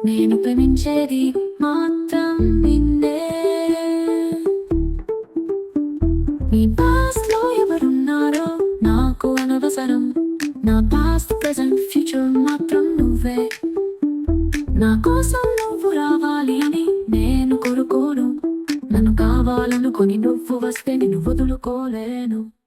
నేను ప్రేమించేది మాత్రం నిన్నే. నీ పాస్ట్ లో ఎవరున్నారో నాకు అనవసరం. నా పాస్ట్ ప్రెజెంట్ ఫ్యూచర్ మాత్రం నువ్వే. నా కోసం నువ్వు రావాలి అని నేను కోరుకోను. నన్ను కావాలనుకొని నువ్వు వస్తే నిన్ను వదులుకోలేను.